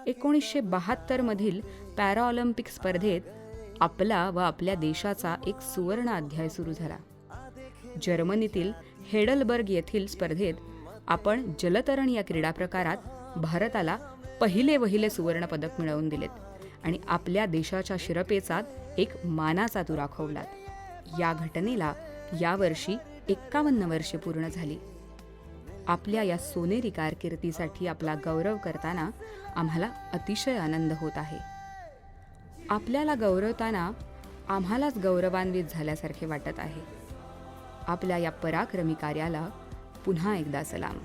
1972 मधील पॅराऑलिम्पिक स्पर्धेत आपला व आपल्या देशाचा एक सुवर्ण अध्याय सुरू झाला. जर्मनीतील हेडलबर्ग येथील स्पर्धेत आपण जलतरण या क्रीडा प्रकारात भारताला पहिले सुवर्ण पदक मिळवून दिलेत आणि आपल्या देशाच्या शिरपेचात एक मानाचा तुरा खोवलात. या घटनेला यावर्षी 51 वर्षे पूर्ण झाली. आपल्या या सोनेरी कारकिर्दीसाठी आपला गौरव करताना आम्हाला अतिशय आनंद होत आहे. आपल्याला गौरवताना आम्हालाच गौरवान्वित झाल्यासारखे वाटत आहे. आपल्या या पराक्रमी कार्याला पुन्हा एकदा सलाम.